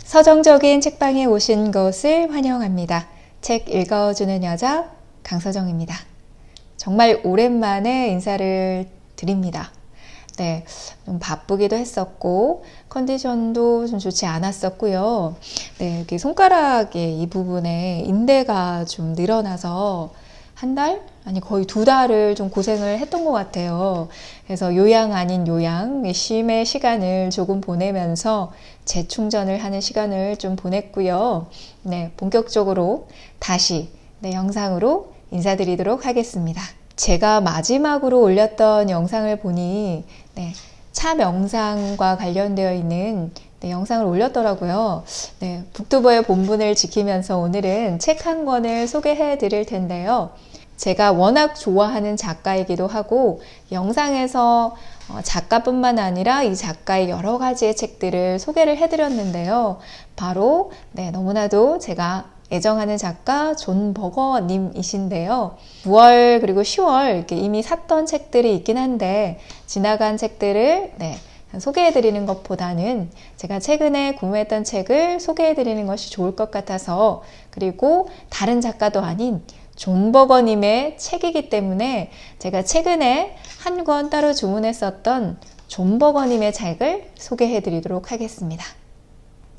서정적인 책방에 오신 것을 환영합니다. 책 읽어주는 여자 강서정입니다. 정말 오랜만에 인사를 드립니다. 네, 좀 바쁘기도 했었고 컨디션도 좀 좋지 않았었고요. 네, 이렇게 손가락의 이 부분에 인대가 좀 늘어나서 한 달? 아니 거의 2달을 좀 고생을 했던 것 같아요. 그래서 요양 아닌 요양, 쉼의 시간을 조금 보내면서 재충전을 하는 시간을 좀 보냈고요. 네, 본격적으로 다시 영상으로 인사드리도록 하겠습니다. 제가 마지막으로 올렸던 영상을 보니 차 명상과 관련되어 있는 영상을 올렸더라고요. 북튜버의 본분을 지키면서 오늘은 책 한 권을 소개해 드릴 텐데요. 제가 워낙 좋아하는 작가이기도 하고 영상에서 작가뿐만 아니라 이 작가의 여러 가지의 책들을 소개를 해드렸는데요. 바로 너무나도 제가 애정하는 작가 존 버거 님이신데요. 9월 그리고 10월 이렇게 이미 샀던 책들이 있긴 한데 지나간 책들을 소개해드리는 것보다는 제가 최근에 구매했던 책을 소개해드리는 것이 좋을 것 같아서, 그리고 다른 작가도 아닌 존 버거님의 책이기 때문에 제가 최근에 한 권 따로 주문했었던 존 버거님의 책을 소개해드리도록 하겠습니다.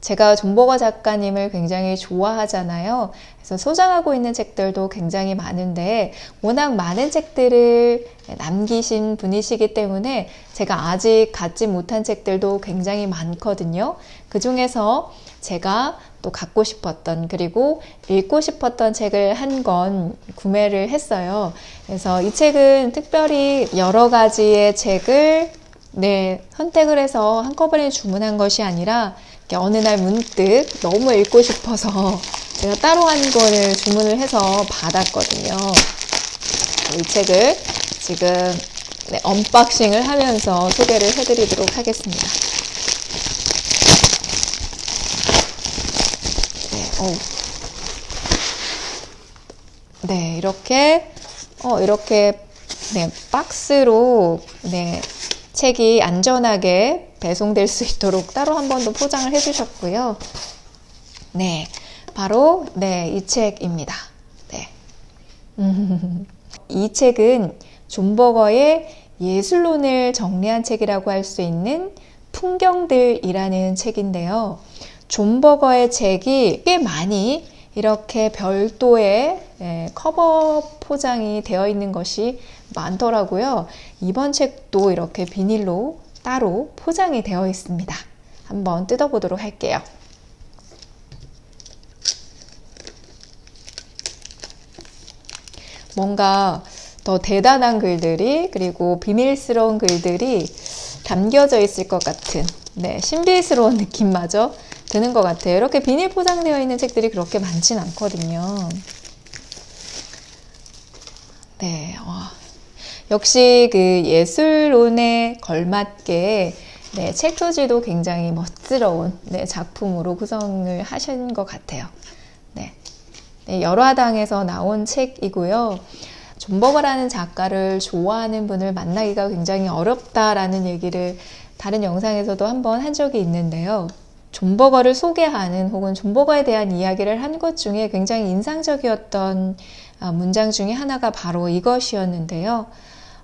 제가 존 버거 작가님을 굉장히 좋아하잖아요. 그래서 소장하고 있는 책들도 굉장히 많은데 워낙 많은 책들을 남기신 분이시기 때문에 제가 아직 갖지 못한 책들도 굉장히 많거든요. 그 중에서 제가 또 갖고 싶었던, 그리고 읽고 싶었던 책을 한 권 구매를 했어요. 그래서 이 책은 특별히 여러 가지의 책을 선택을 해서 한꺼번에 주문한 것이 아니라 어느 날 문득 너무 읽고 싶어서 제가 따로 한 권을 주문을 해서 받았거든요. 이 책을 지금 언박싱을 하면서 소개를 해드리도록 하겠습니다. 이렇게 박스로 책이 안전하게 배송될 수 있도록 따로 한 번 더 포장을 해주셨고요. 바로 이 책입니다. 이 책은 존 버거의 예술론을 정리한 책이라고 할 수 있는 풍경들이라는 책인데요. 존 버거의 책이 꽤 많이 이렇게 별도의 커버 포장이 되어 있는 것이 많더라고요. 이번 책도 이렇게 비닐로 따로 포장이 되어 있습니다. 한번 뜯어보도록 할게요. 뭔가 더 대단한 글들이, 그리고 비밀스러운 글들이 담겨져 있을 것 같은 신비스러운 느낌마저 드는 것 같아요. 이렇게 비닐 포장되어 있는 책들이 그렇게 많진 않거든요. 역시 그 예술론에 걸맞게 책 표지도 굉장히 멋스러운 작품으로 구성을 하신 것 같아요. 열화당에서 나온 책이고요. 존 버거라는 작가를 좋아하는 분을 만나기가 굉장히 어렵다라는 얘기를 다른 영상에서도 한번 한 적이 있는데요. 존 버거를 소개하는, 혹은 존 버거에 대한 이야기를 한 것 중에 굉장히 인상적이었던 문장 중에 하나가 바로 이것이었는데요.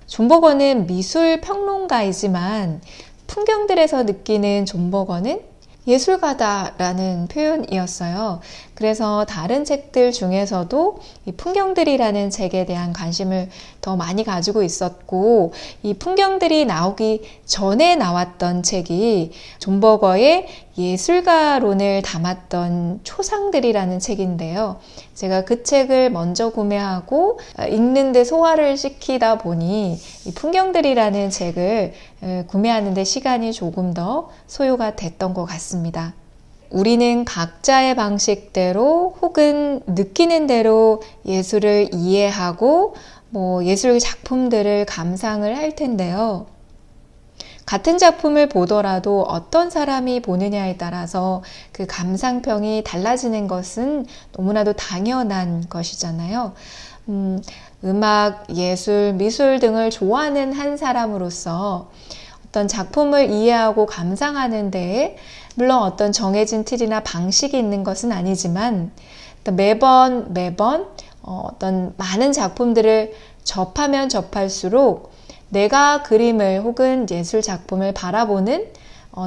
존 버거는 미술 평론가이지만 풍경들에서 느끼는 존 버거는 예술가다라는 표현이었어요. 그래서 다른 책들 중에서도 이 풍경들이라는 책에 대한 관심을 더 많이 가지고 있었고, 이 풍경들이 나오기 전에 나왔던 책이 존 버거의 예술가론을 담았던 초상들이라는 책인데요. 제가 그 책을 먼저 구매하고 읽는데 소화를 시키다 보니 이 풍경들이라는 책을 구매하는데 시간이 조금 더 소요가 됐던 것 같습니다. 우리는 각자의 방식대로 혹은 느끼는 대로 예술을 이해하고 예술 작품들을 감상을 할 텐데요. 같은 작품을 보더라도 어떤 사람이 보느냐에 따라서 그 감상평이 달라지는 것은 너무나도 당연한 것이잖아요. 음악, 예술, 미술 등을 좋아하는 한 사람으로서 어떤 작품을 이해하고 감상하는 데에 물론 어떤 정해진 틀이나 방식이 있는 것은 아니지만 매번 어떤 많은 작품들을 접하면 접할수록 내가 그림을 혹은 예술 작품을 바라보는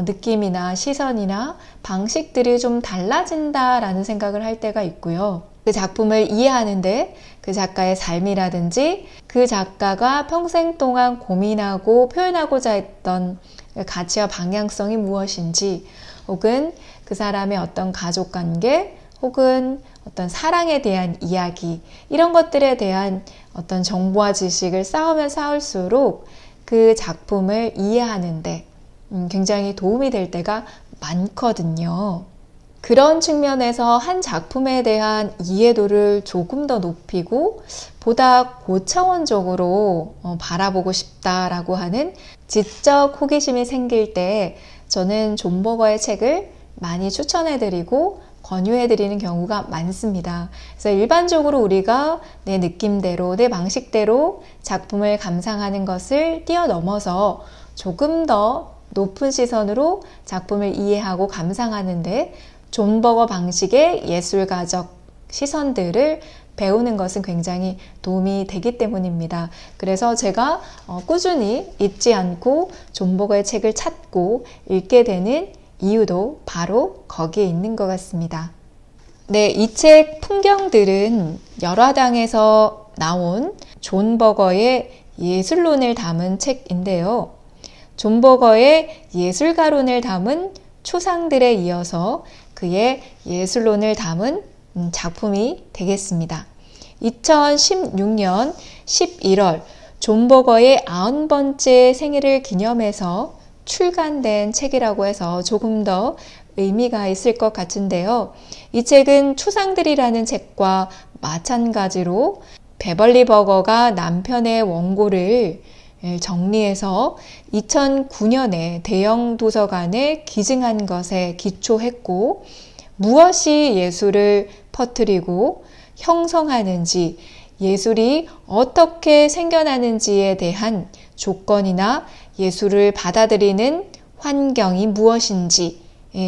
느낌이나 시선이나 방식들이 좀 달라진다라는 생각을 할 때가 있고요. 그 작품을 이해하는데 그 작가의 삶이라든지 그 작가가 평생 동안 고민하고 표현하고자 했던 가치와 방향성이 무엇인지, 혹은 그 사람의 어떤 가족관계, 혹은 어떤 사랑에 대한 이야기, 이런 것들에 대한 어떤 정보와 지식을 쌓으면 쌓을수록 그 작품을 이해하는데 굉장히 도움이 될 때가 많거든요. 그런 측면에서 한 작품에 대한 이해도를 조금 더 높이고 보다 고차원적으로 바라보고 싶다라고 하는 지적 호기심이 생길 때 저는 존 버거의 책을 많이 추천해드리고 권유해드리는 경우가 많습니다. 그래서 일반적으로 우리가 내 느낌대로, 내 방식대로 작품을 감상하는 것을 뛰어넘어서 조금 더 높은 시선으로 작품을 이해하고 감상하는데 존 버거 방식의 예술가적 시선들을 배우는 것은 굉장히 도움이 되기 때문입니다. 그래서 제가 꾸준히 잊지 않고 존 버거의 책을 찾고 읽게 되는 이유도 바로 거기에 있는 것 같습니다. 네, 이 책 풍경들은 열화당에서 나온 존 버거의 예술론을 담은 책인데요. 존 버거의 예술가론을 담은 추상들에 이어서 그의 예술론을 담은 작품이 되겠습니다. 2016년 11월 존 버거의 90번째 생일을 기념해서 출간된 책이라고 해서 조금 더 의미가 있을 것 같은데요. 이 책은 추상들이라는 책과 마찬가지로 베벌리 버거가 남편의 원고를 정리해서 2009년에 대형 도서관에 기증한 것에 기초했고, 무엇이 예술을 퍼뜨리고 형성하는지, 예술이 어떻게 생겨나는지에 대한 조건이나 예술을 받아들이는 환경이 무엇인지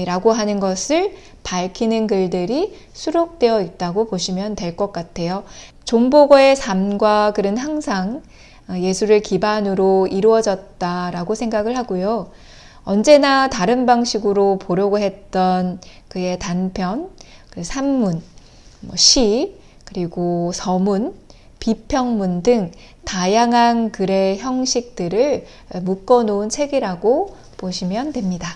라고 하는 것을 밝히는 글들이 수록되어 있다고 보시면 될 것 같아요. 존 버거의 삶과 글은 항상 예술을 기반으로 이루어졌다라고 생각을 하고요. 언제나 다른 방식으로 보려고 했던 그의 단편, 산문, 시, 그리고 서문, 비평문 등 다양한 글의 형식들을 묶어놓은 책이라고 보시면 됩니다.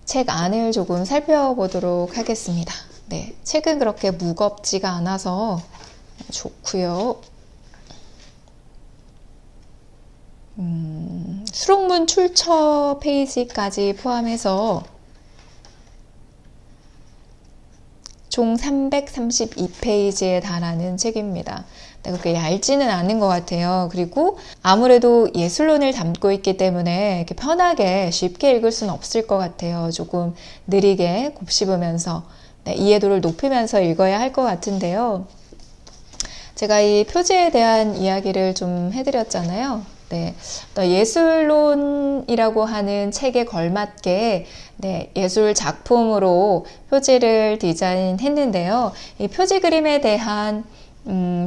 책 안을 조금 살펴보도록 하겠습니다. 네, 책은 그렇게 무겁지가 않아서 좋고요. 수록문 출처 페이지까지 포함해서 총 332페이지에 달하는 책입니다. 그렇게 얇지는 않은 것 같아요. 그리고 아무래도 예술론을 담고 있기 때문에 이렇게 편하게 쉽게 읽을 수는 없을 것 같아요. 조금 느리게 곱씹으면서 이해도를 높이면서 읽어야 할 것 같은데요. 제가 이 표지에 대한 이야기를 좀 해드렸잖아요. 네, 예술론이라고 하는 책에 걸맞게 예술 작품으로 표지를 디자인했는데요. 이 표지 그림에 대한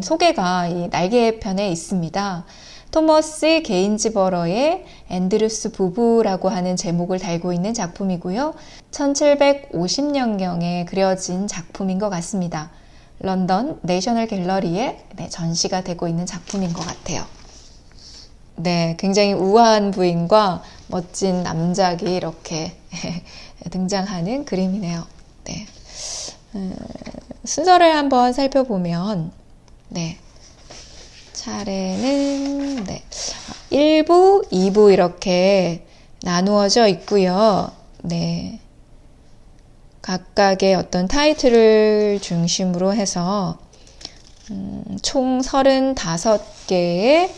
소개가 이 날개편에 있습니다. 토머스 게인즈버러의 앤드루스 부부라고 하는 제목을 달고 있는 작품이고요. 1750년경에 그려진 작품인 것 같습니다. 런던 내셔널 갤러리에 전시가 되고 있는 작품인 것 같아요. 네, 굉장히 우아한 부인과 멋진 남작이 이렇게 등장하는 그림이네요. 네. 순서를 한번 살펴보면, 차례는 1부, 2부 이렇게 나누어져 있고요. 네. 각각의 어떤 타이틀을 중심으로 해서 총 35개의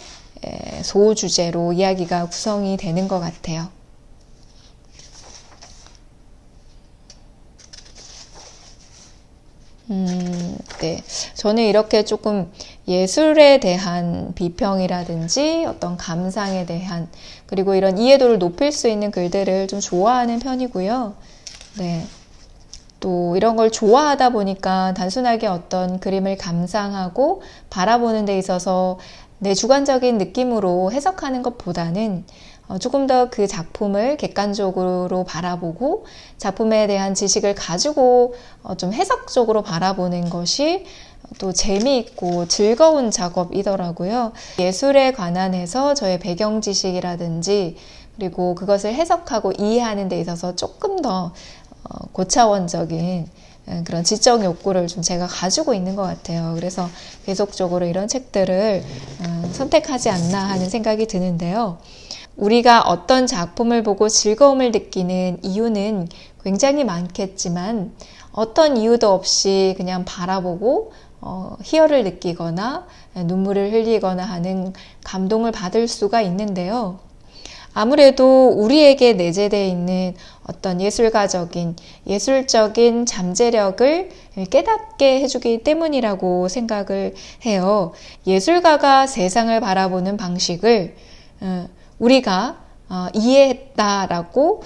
소주제로 이야기가 구성이 되는 것 같아요. 네. 저는 이렇게 조금 예술에 대한 비평이라든지 어떤 감상에 대한 그리고 이런 이해도를 높일 수 있는 글들을 좀 좋아하는 편이고요. 네. 또 이런 걸 좋아하다 보니까 단순하게 어떤 그림을 감상하고 바라보는 데 있어서 내 주관적인 느낌으로 해석하는 것보다는 조금 더 그 작품을 객관적으로 바라보고 작품에 대한 지식을 가지고 좀 해석적으로 바라보는 것이 또 재미있고 즐거운 작업이더라고요. 예술에 관한해서 저의 배경 지식이라든지 그리고 그것을 해석하고 이해하는 데 있어서 조금 더 고차원적인 그런 지적 욕구를 좀 제가 가지고 있는 것 같아요. 그래서 계속적으로 이런 책들을 선택하지 않나 하는 생각이 드는데요. 우리가 어떤 작품을 보고 즐거움을 느끼는 이유는 굉장히 많겠지만 어떤 이유도 없이 그냥 바라보고 희열을 느끼거나 눈물을 흘리거나 하는 감동을 받을 수가 있는데요. 아무래도 우리에게 내재되어 있는 어떤 예술적인 잠재력을 깨닫게 해주기 때문이라고 생각을 해요. 예술가가 세상을 바라보는 방식을 우리가 이해했다라고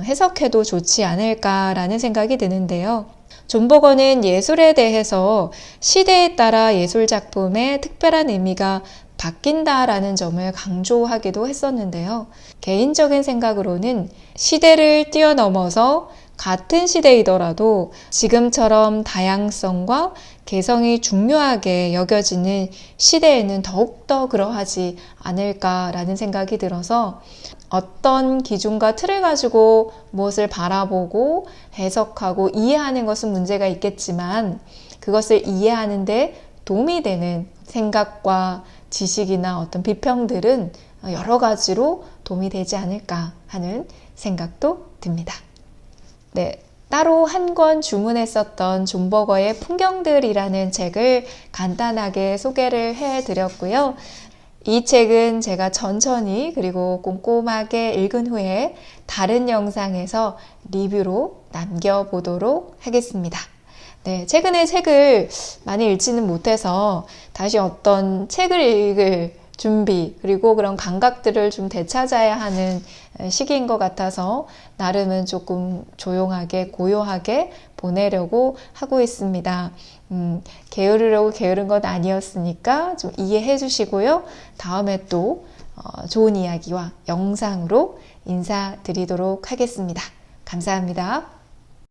해석해도 좋지 않을까라는 생각이 드는데요. 존 버거는 예술에 대해서 시대에 따라 예술 작품의 특별한 의미가 바뀐다라는 점을 강조하기도 했었는데요. 개인적인 생각으로는 시대를 뛰어넘어서 같은 시대이더라도 지금처럼 다양성과 개성이 중요하게 여겨지는 시대에는 더욱더 그러하지 않을까라는 생각이 들어서 어떤 기준과 틀을 가지고 무엇을 바라보고 해석하고 이해하는 것은 문제가 있겠지만 그것을 이해하는 데 도움이 되는 생각과 지식이나 어떤 비평들은 여러 가지로 도움이 되지 않을까 하는 생각도 듭니다. 네, 따로 한 권 주문했었던 존 버거의 풍경들이라는 책을 간단하게 소개를 해드렸고요. 이 책은 제가 천천히 그리고 꼼꼼하게 읽은 후에 다른 영상에서 리뷰로 남겨보도록 하겠습니다. 네, 최근에 책을 많이 읽지는 못해서 다시 어떤 책을 읽을 준비 그리고 그런 감각들을 좀 되찾아야 하는 시기인 것 같아서 나름은 조금 조용하게 고요하게 보내려고 하고 있습니다. 게으르려고 게으른 건 아니었으니까 좀 이해해 주시고요. 다음에 또 좋은 이야기와 영상으로 인사드리도록 하겠습니다. 감사합니다.